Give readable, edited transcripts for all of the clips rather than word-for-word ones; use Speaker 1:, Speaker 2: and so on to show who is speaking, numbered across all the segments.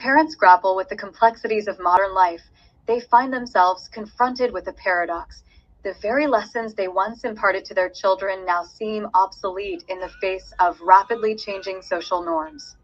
Speaker 1: Parents grapple with the complexities of modern life. They find themselves confronted with a paradox. The very lessons they once imparted to their children now seem obsolete in the face of rapidly changing social norms.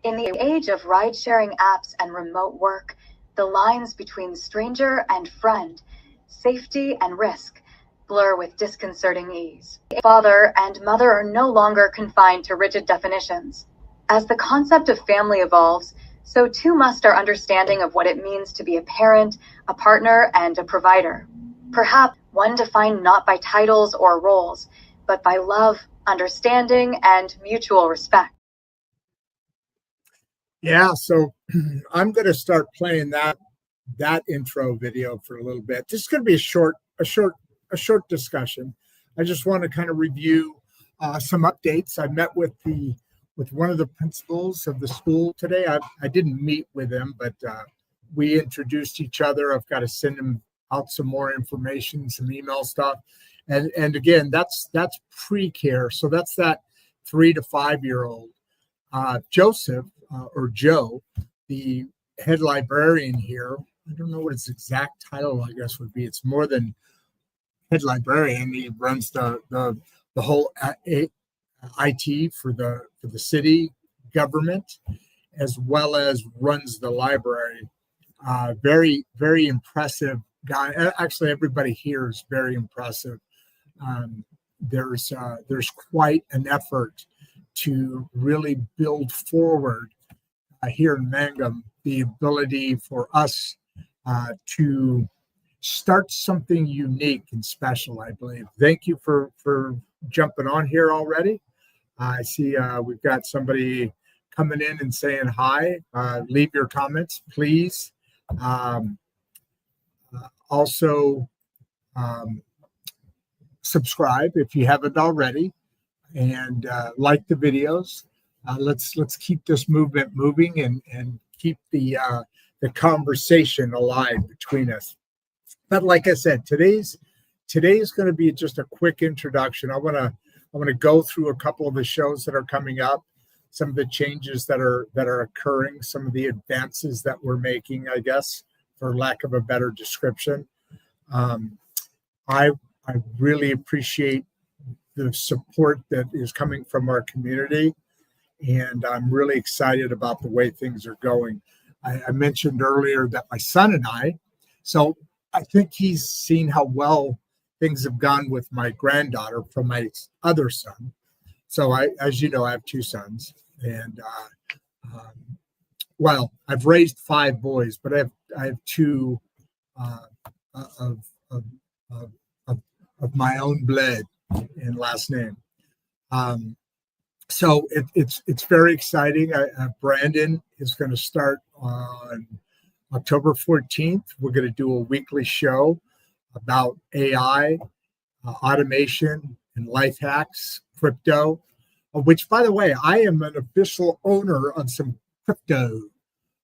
Speaker 1: In the age of ride-sharing apps and remote work, the lines between stranger and friend, safety and risk, blur with disconcerting ease. Father and mother are no longer confined to rigid definitions. As the concept of family evolves, so too must our understanding of what it means to be a parent, a partner, and a provider. Perhaps one defined not by titles or roles, but by love, understanding, and mutual respect.
Speaker 2: Yeah, so I'm going to start playing that intro video for a little bit. This is going to be a short discussion. I just want to kind of review some updates. I met with one of the principals of the school today. I didn't meet with him, but we introduced each other. I've got to send him out some more information, some email stuff, and again, that's pre-care. So that's that 3 to 5 year old. Joseph or Joe, the head librarian here. I don't know what his exact title, I guess, would be. It's more than head librarian. He runs the whole IT for the city government, as well as runs the library. Very, very impressive guy. Actually, everybody here is very impressive. There's quite an effort to really build forward here in Mangum the ability for us to start something unique and special, I believe. Thank you for jumping on here already. I see we've got somebody coming in and saying hi. Leave your comments, please. Also, subscribe if you haven't already, and like the videos. Let's keep this movement moving and keep the conversation alive between us. But like I said, today is going to be just a quick introduction. I want to go through a couple of the shows that are coming up, some of the changes that are occurring, some of the advances that we're making, I guess, for lack of a better description. I really appreciate the support that is coming from our community, and I'm really excited about the way things are going. I mentioned earlier that my son and so I think he's seen how well things have gone with my granddaughter from my other son. So as you know, I have 2 sons, and well, I've raised 5 boys, but I have 2 of my own blood and last name. So it's very exciting. Brandon is going to start on October 14th. We're going to do a weekly show about AI, automation, and life hacks, crypto, which, by the way, I am an official owner of some crypto.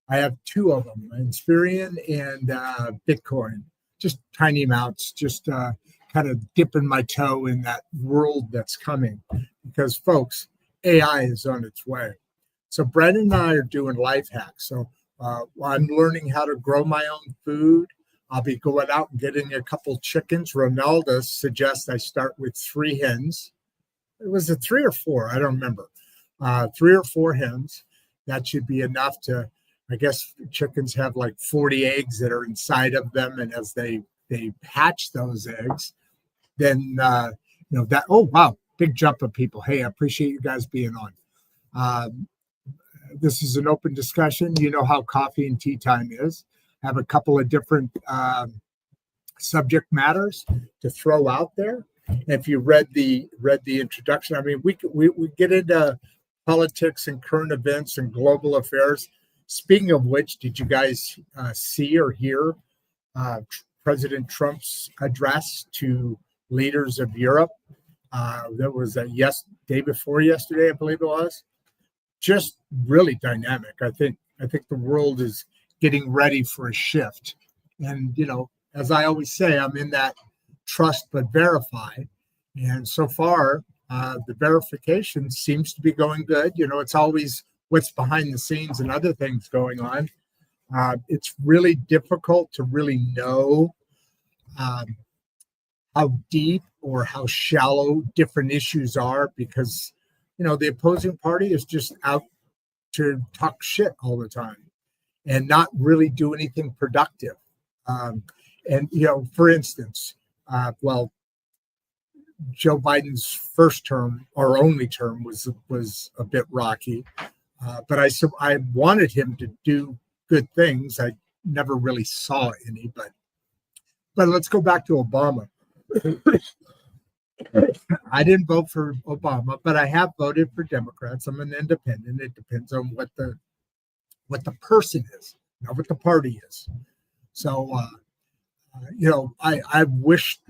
Speaker 2: I have 2 of them, Inspirian and Bitcoin, just tiny amounts, just kind of dipping my toe in that world that's coming, because, folks, AI is on its way. So Brandon and I are doing life hacks. So I'm learning how to grow my own food. I'll be going out and getting a couple chickens. Ronaldo suggests I start with 3 hens. It was a 3 or 4, I don't remember. 3 or 4 hens. That should be enough to, I guess chickens have like 40 eggs that are inside of them. And as they hatch those eggs, then, that, oh, wow, big jump of people. Hey, I appreciate you guys being on. This is an open discussion. You know how Coffee and Tea Time is. Have a couple of different subject matters to throw out there. If you read the introduction, I mean, we get into politics and current events and global affairs. Speaking of which, did you guys see or hear President Trump's address to leaders of Europe? That was day before yesterday, I believe it was. Just really dynamic. I think the world is getting ready for a shift. And, as I always say, I'm in that trust but verify. And so far, the verification seems to be going good. It's always what's behind the scenes and other things going on. It's really difficult to really know how deep or how shallow different issues are, because the opposing party is just out to talk shit all the time and not really do anything productive. And for instance, Joe Biden's first term or only term was a bit rocky, but I wanted him to do good things. I never really saw any, but let's go back to Obama. I didn't vote for Obama, but I have voted for Democrats. I'm an independent. It depends on what the person is, not what the party is. So, I wished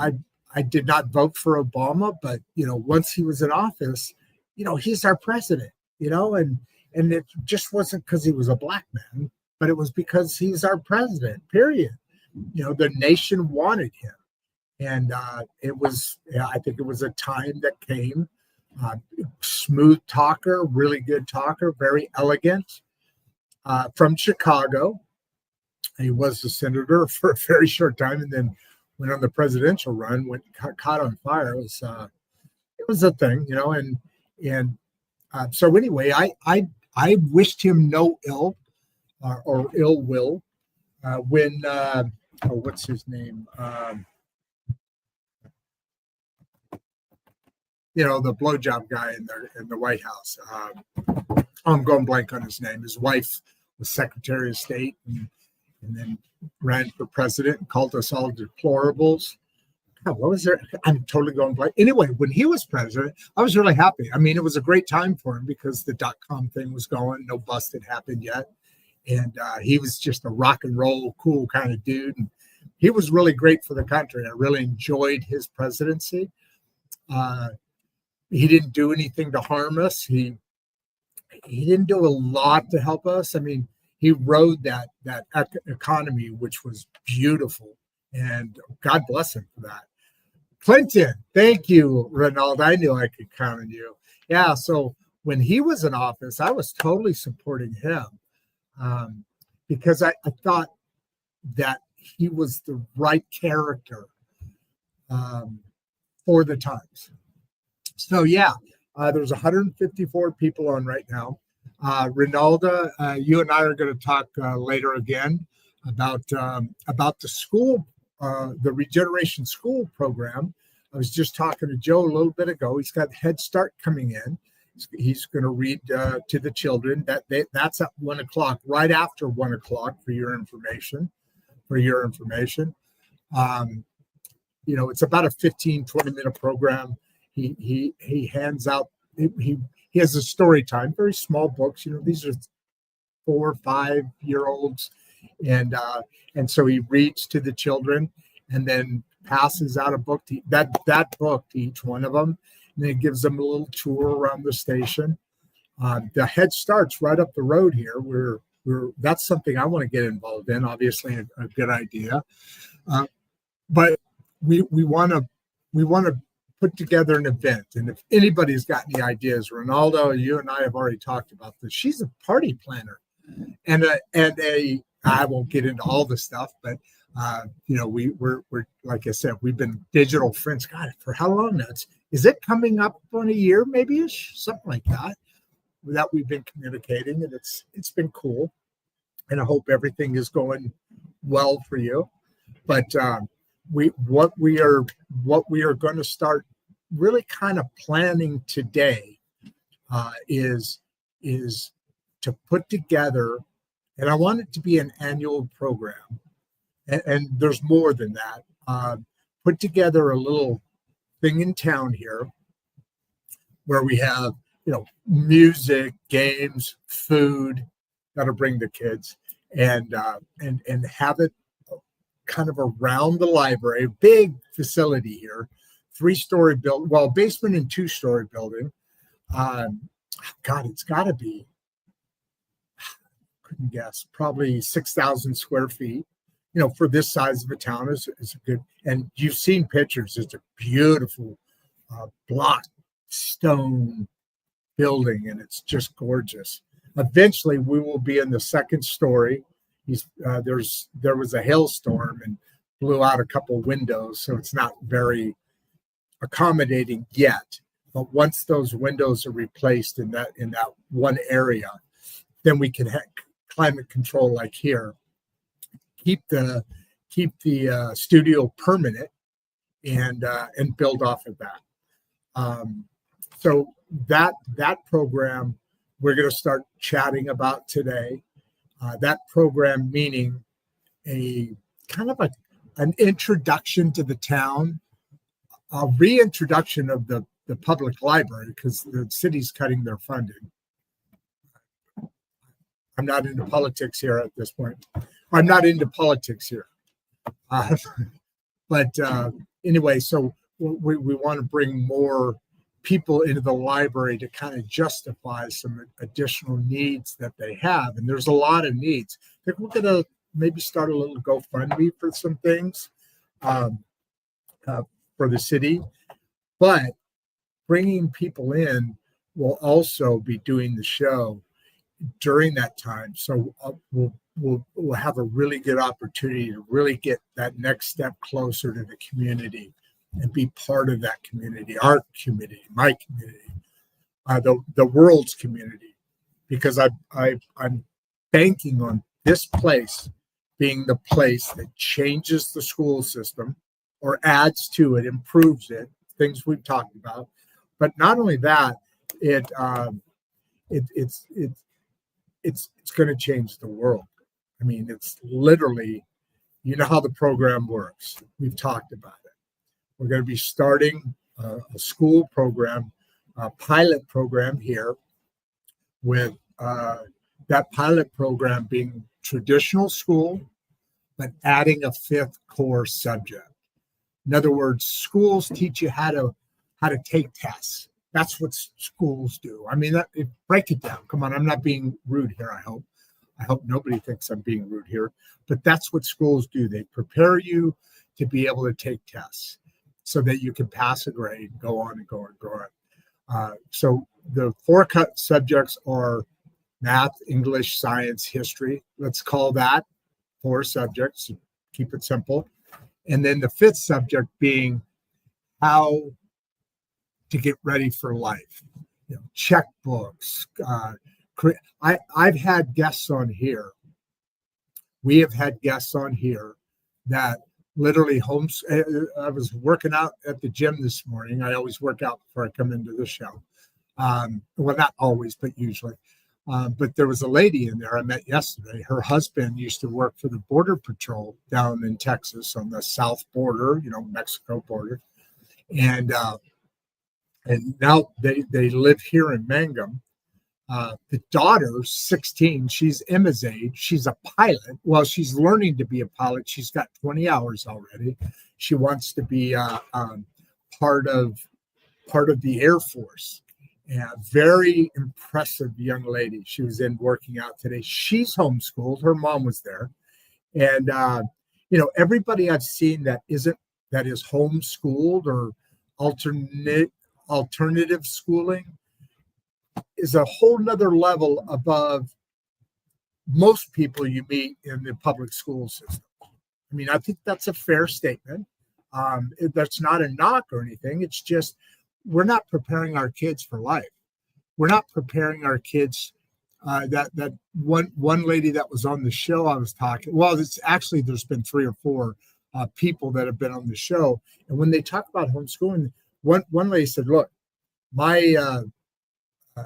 Speaker 2: I did not vote for Obama, but once he was in office, he's our president. And it just wasn't because he was a black man, but it was because he's our president. Period. The nation wanted him. And I think it was a time that came. Smooth talker, really good talker, very elegant. From Chicago. He was a senator for a very short time, and then went on the presidential run. Caught on fire. It was a thing, so anyway, I wished him no ill or ill will when what's his name? The blowjob guy in the White House. I'm going blank on his name. His wife was Secretary of State and then ran for president and called us all deplorables. God, what was there? I'm totally going blank. Anyway, when he was president, I was really happy. I mean, it was a great time for him because the .com thing was going. No bust had happened yet. And he was just a rock and roll, cool kind of dude. And he was really great for the country. I really enjoyed his presidency. He didn't do anything to harm us. He didn't do a lot to help us. I mean, he rode that economy, which was beautiful, and God bless him for that. Clinton, thank you, Ronald. I knew I could count on you. Yeah, so when he was in office, I was totally supporting him because I thought that he was the right character for the times. So yeah, there's 154 people on right now. Ronaldo, you and I are going to talk later again about the school, the Regeration school program. I was just talking to Joe a little bit ago. He's got Head Start coming in. He's going to read to the children. That's at 1:00, right after 1:00 for your information. It's about a 15-20 minute program. He hands out. He has a story time, very small books. These are 4 or 5 year olds, and so he reads to the children, and then passes out a book that book to each one of them, and then gives them a little tour around the station. The Head Start's right up the road here. That's something I want to get involved in. Obviously, a good idea, but we want to put together an event. And if anybody's got any ideas, Ronaldo, you and I have already talked about this. She's a party planner, and I won't get into all the stuff, but we're like I said, we've been digital friends. God, for how long now? Is it coming up on a year, maybe something like that we've been communicating, and it's been cool. And I hope everything is going well for you. But what we are going to start really kind of planning today is to put together, and I want it to be an annual program, and there's more than that. Put together a little thing in town here where we have music, games, food that'll bring the kids, and have it kind of around the library, a big facility here, 3-story building, basement and 2-story building. God, it's got to be, couldn't guess, probably 6,000 square feet. For this size of a town is a good, and you've seen pictures. It's a beautiful block stone building, and it's just gorgeous. Eventually, we will be in the second story. There was a hailstorm and blew out a couple windows, so it's not very accommodating yet. But once those windows are replaced in that one area, then we can have climate control like here. Keep the studio permanent and build off of that. So that program we're going to start chatting about today. That program meaning a kind of an introduction to the town, a reintroduction of the public library because the city's cutting their funding. I'm not into politics here at this point. I'm not into politics here. But anyway, so we want to bring more people into the library to kind of justify some additional needs that they have. And there's a lot of needs. I think we're going to maybe start a little GoFundMe for some things for the city. But bringing people in will also be doing the show during that time. So we'll have a really good opportunity to really get that next step closer to the community and be part of that community, our community, my community, the world's community, because I'm banking on this place being the place that changes the school system or adds to it, improves it, things we've talked about. But not only that, it's going to change the world. I mean, it's literally, you know how the program works. We've talked about it. We're going to be starting a school program, a pilot program here, with that pilot program being traditional school, but adding a fifth core subject. In other words, schools teach you how to take tests. That's what schools do. I mean, break it down. Come on, I'm not being rude here, I hope. I hope nobody thinks I'm being rude here. But that's what schools do. They prepare you to be able to take tests so that you can pass a grade, go on and go on and go on. So the four cut subjects are math, English, science, history. Let's call that 4 subjects. Keep it simple. And then the fifth subject being how to get ready for life. You know, checkbooks. I've had guests on here. We have had guests on here that literally I was working out at the gym this morning. I always work out before I come into the show. Well, not always, but usually. But there was a lady in there I met yesterday. Her husband used to work for the Border Patrol down in Texas on the south border, Mexico border. And now they live here in Mangum. The daughter's 16. She's Emma's age. She's a pilot. Well, she's learning to be a pilot. She's got 20 hours already. She wants to be part of the Air Force. Yeah, very impressive young lady. She was in working out today. She's homeschooled. Her mom was there. And, everybody I've seen that is homeschooled or alternative schooling is a whole nother level above most people you meet in the public school system. I mean, I think that's a fair statement. That's not a knock or anything. It's just, we're not preparing our kids for life. We're not preparing our kids. That one lady that was on the show I was talking. Well, there's been 3 or 4 people that have been on the show, and when they talk about homeschooling, one lady said, "Look, my I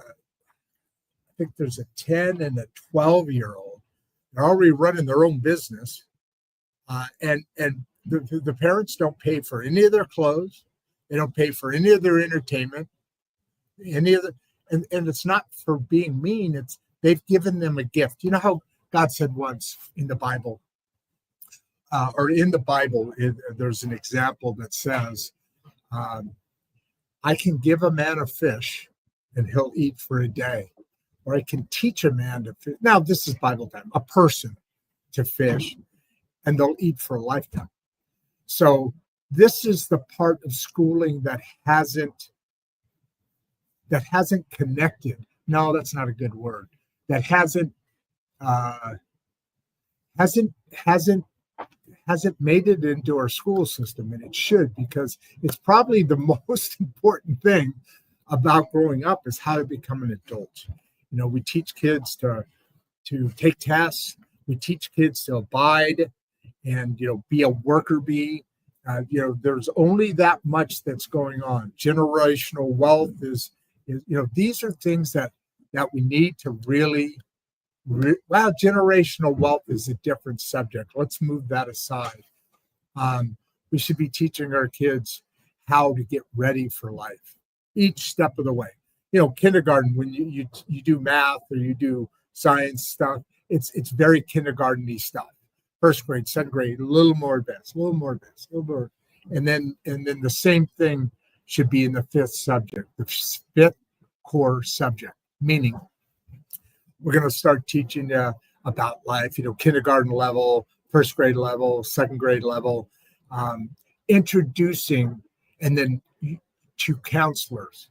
Speaker 2: think there's a 10 and a 12-year-old. They're already running their own business, and the parents don't pay for any of their clothes. They don't pay for any of their entertainment, and it's not for being mean. It's they've given them a gift. You know how God said once in the Bible, there's an example that says, I can give a man a fish and he'll eat for a day, or I can teach a man to fish. Now, this is Bible time, a person to fish, and they'll eat for a lifetime. So this is the part of schooling that hasn't connected. No, that's not a good word. that hasn't made it into our school system, and it should, because it's probably the most important thing about growing up is how to become an adult. We teach kids to take tests. We teach kids to abide and be a worker bee. There's only that much that's going on. Generational wealth is these are things that we need to really. Well, generational wealth is a different subject. Let's move that aside. We should be teaching our kids how to get ready for life each step of the way. Kindergarten, when you do math or you do science stuff, it's very kindergarten-y stuff. First grade, second grade, a little more advanced, and then the same thing should be in the the fifth core subject, meaning we're going to start teaching you about life, kindergarten level, first grade level, second grade level, introducing, and then to counselors.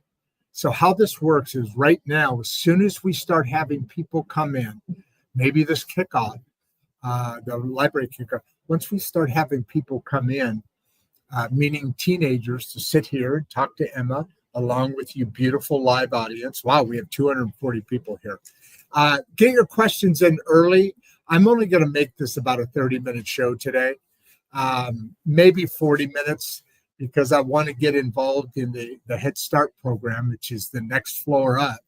Speaker 2: So how this works is right now, as soon as we start having people come in, maybe this kickoff, the library kickoff, once we start having people come in, meaning teenagers, to sit here and talk to Emma, along with you beautiful live audience. Wow, we have 240 people here. Get your questions in early. I'm only going to make this about a 30-minute show today, maybe 40 minutes, because I want to get involved in the Head Start program, which is the next floor up.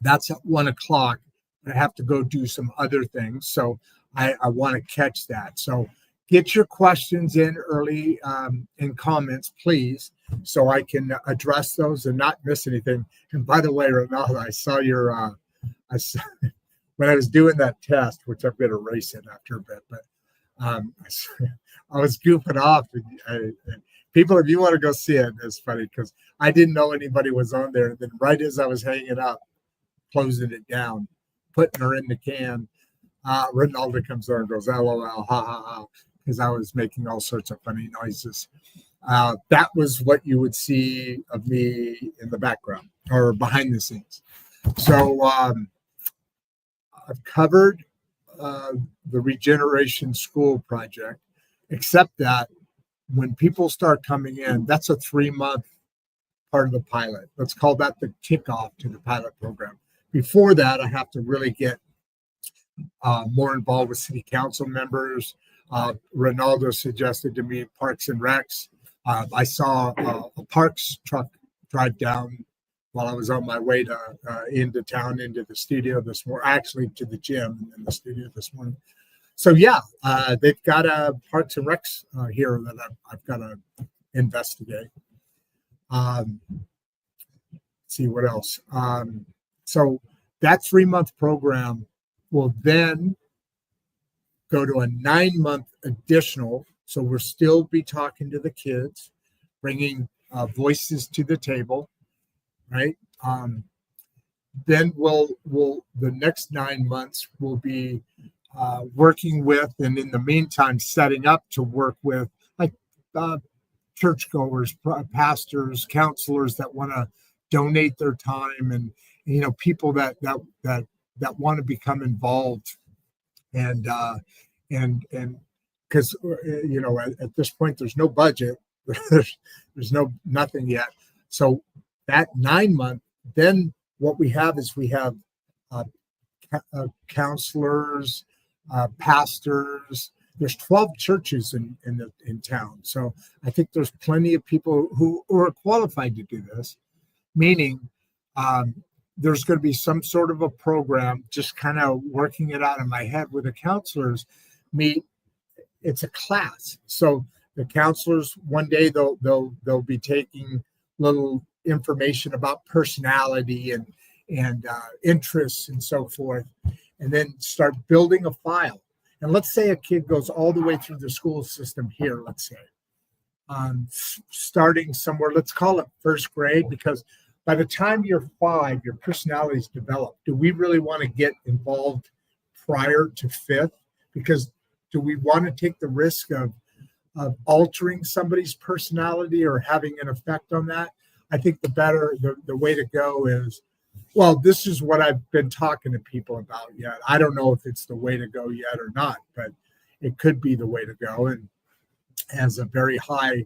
Speaker 2: That's at 1 o'clock. I have to go do some other things, so I want to catch that. So get your questions in early in comments, please, so I can address those and not miss anything. And by the way, Ronaldo, I saw your when I was doing that test, which I'm going to erase it after a bit, but I was goofing off. People, if you want to go see it, it's funny because I didn't know anybody was on there. And then right as I was hanging up, closing it down, putting her in the can, Ronaldo comes over and goes, LOL, ha, ha, ha, because I was making all sorts of funny noises. That was what you would see of me in the background or behind the scenes. So I've covered the Regeration School project, except that when people start coming in, that's a 3-month part of the pilot. Let's call that the kickoff to the pilot program. Before that, I have to really get more involved with city council members. Ronaldo suggested to me Parks and Recs. I saw a Parks truck drive down while I was on my way to into town, into the studio this morning, actually to the gym and then the studio this morning. So yeah, they've got a Parks and Recs here that I've got to investigate. See what else. So that 3-month program will then go to a 9-month additional. So we'll still be talking to the kids, bringing voices to the table, right? Then we'll the next 9 months will be working with, and in the meantime, setting up to work with like churchgoers, pastors, counselors that want to donate their time, and people that want to become involved, and because at this point there's no budget, there's nothing yet. So that 9-month, then what we have is we have counselors, pastors. There's 12 churches in town, so I think there's plenty of people who are qualified to do this. Meaning, there's going to be some sort of a program, just kind of working it out in my head where the counselors meet. It's a class, so the counselors one day they'll be taking little information about personality and interests and so forth, and then start building a file. And let's say a kid goes all the way through the school system here, let's say, starting somewhere, let's call it first grade, because by the time you're 5, your personality is developed. Do we really want to get involved prior to 5th? Because do we want to take the risk of altering somebody's personality or having an effect on that? I think the way to go is Well, this is what I've been talking to people about yet. I don't know if it's the way to go yet or not, but it could be the way to go, and has a very high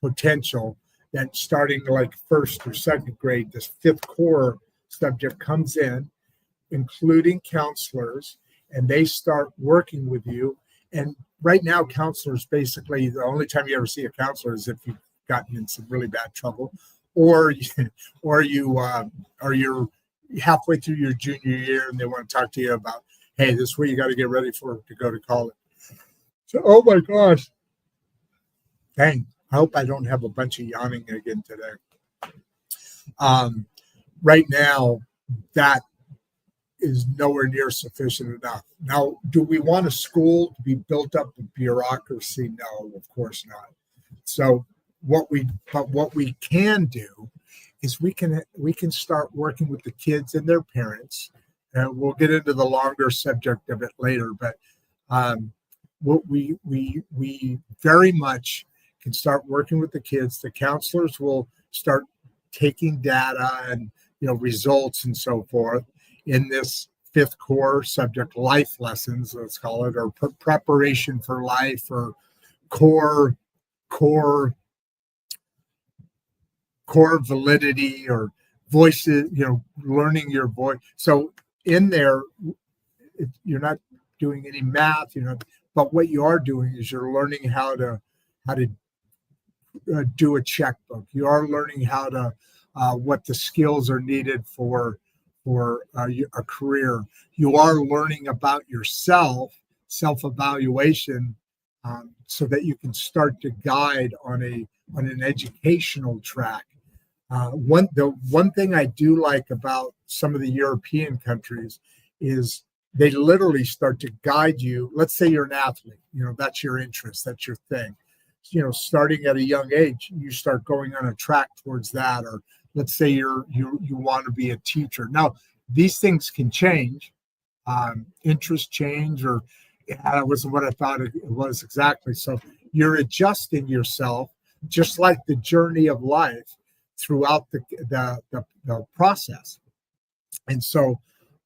Speaker 2: potential that starting like first or second grade, this fifth core subject comes in, including counselors, and they start working with you. And right now, counselors basically the only time you ever see a counselor is if you've gotten in some really bad trouble, or or you're halfway through your junior year and they want to talk to you about, hey, this is what you got to get ready for to go to college. So, oh my gosh, dang! I hope I don't have a bunch of yawning again today. Right now, that is nowhere near sufficient enough. Now, do we want a school to be built up with bureaucracy? No, of course not. So what we can do is we can start working with the kids and their parents, and we'll get into the longer subject of it later. But what we very much can start working with the kids. The counselors will start taking data and results and so forth in this fifth core subject, life lessons, let's call it, or preparation for life, or core validity, or voices, learning your voice. So in there, you're not doing any math, but what you are doing is you're learning how to do a checkbook. You are learning how to what the skills are needed for a career. You are learning about yourself, self-evaluation, so that you can start to guide on an educational track. The one thing I do like about some of the European countries is they literally start to guide you. Let's say you're an athlete, that's your interest, that's your thing. Starting at a young age, you start going on a track towards that. Or let's say you want to be a teacher. Now, these things can change, interests change, or that wasn't what I thought it was exactly. So you're adjusting yourself, just like the journey of life, throughout the process. And so,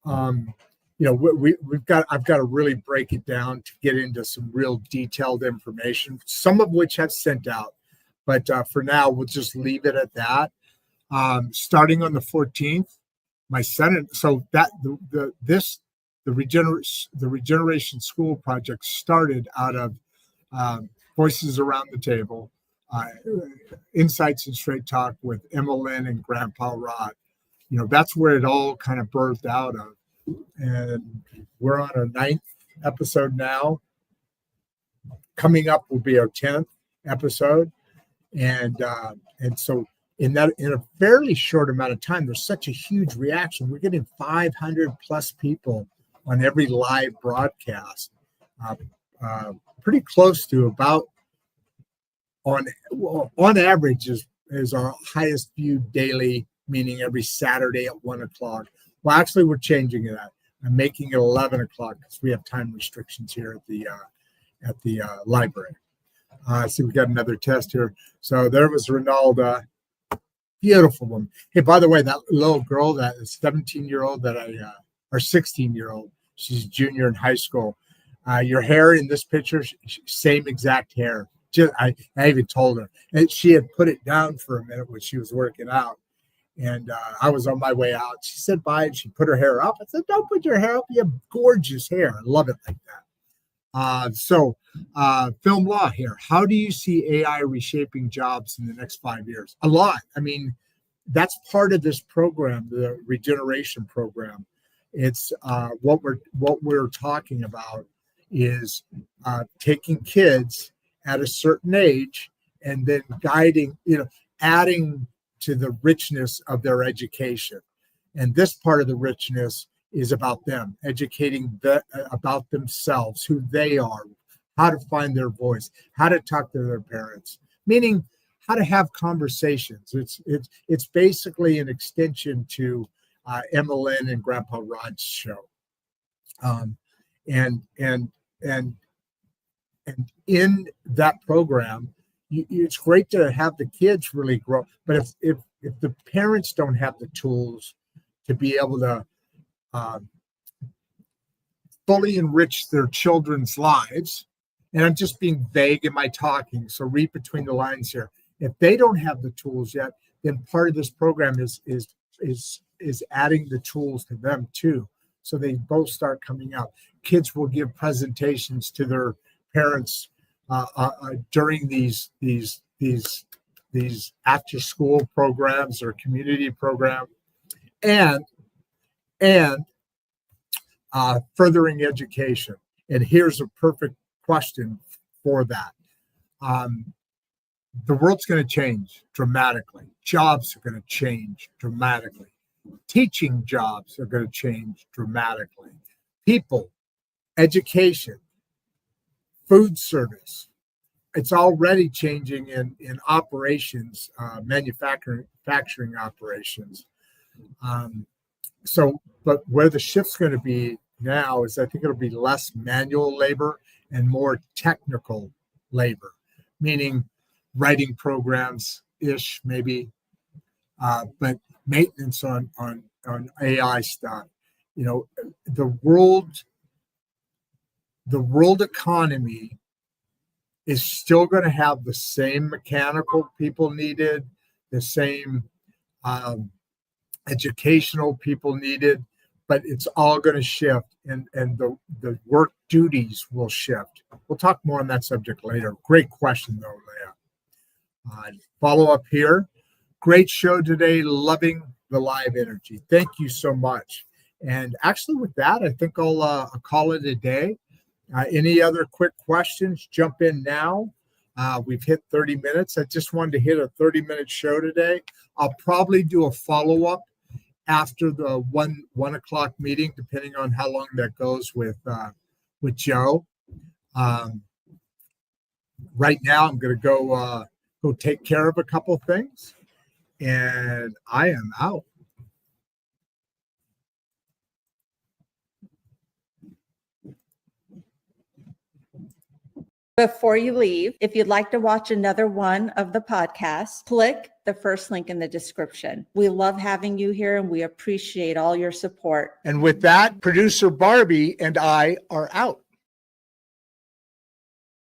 Speaker 2: I've got to really break it down to get into some real detailed information, some of which I've sent out, but for now we'll just leave it at that. Starting on the 14th, my son. So that the Regeneration School project started out of Voices Around the Table, Insights and Straight Talk with Emma Lynn and Grandpa Rodd. That's where it all kind of birthed out of. And we're on our 9th episode now. Coming up will be our 10th episode. And so in a fairly short amount of time, there's such a huge reaction. We're getting 500 plus people on every live broadcast, pretty close to about on average is our highest viewed daily, meaning every Saturday at 1:00. Well, actually, we're changing that. I'm making it 11:00 because we have time restrictions here at the library. See, we got another test here. So there was Ronaldo, beautiful woman. Hey, by the way, that little girl, that 17-year-old or 16-year-old, she's a junior in high school. Your hair in this picture, same exact hair. I even told her, and she had put it down for a minute when she was working out. And I was on my way out. She said bye, and she put her hair up. I said, don't put your hair up. You have gorgeous hair. I love it like that. So film law here. How do you see AI reshaping jobs in the next 5 years? A lot. I mean, that's part of this program, the Regeneration program. It's what we're talking about is taking kids at a certain age and then guiding, adding to the richness of their education. And this part of the richness is about them, educating about themselves, who they are, how to find their voice, how to talk to their parents, meaning how to have conversations. It's basically an extension to Emma Lynn and Grandpa Rodd's show. And in that program, it's great to have the kids really grow. But if the parents don't have the tools to be able to fully enrich their children's lives. And I'm just being vague in my talking, so read between the lines here. If they don't have the tools yet, then part of this program is adding the tools to them too, so they both start coming out. Kids will give presentations to their parents during these after school programs or community program, and furthering education. And here's a perfect question for that. The world's going to change dramatically. Jobs are going to change dramatically. Teaching jobs are going to change dramatically. People, education, food service. It's already changing in operations, manufacturing operations. But where the shift's going to be now is I think it'll be less manual labor and more technical labor, meaning writing programs-ish maybe, but maintenance on AI stuff. You know, the world economy is still going to have the same mechanical people needed, the same educational people needed, but it's all going to shift, and the work duties will shift. We'll talk more on that subject later. Great question, though, Leah. Follow up here. Great show today. Loving the live energy. Thank you so much. And actually, with that, I think I'll call it a day. Any other quick questions? Jump in now. We've hit 30 minutes. I just wanted to hit a 30-minute show today. I'll probably do a follow-up after the one o'clock meeting, depending on how long that goes with Joe. Right now, I'm going to go take care of a couple things, and I am out.
Speaker 3: Before you leave, if you'd like to watch another one of the podcasts, click the first link in the description. We love having you here, and we appreciate all your support.
Speaker 2: And with that, producer Barbie and I are out.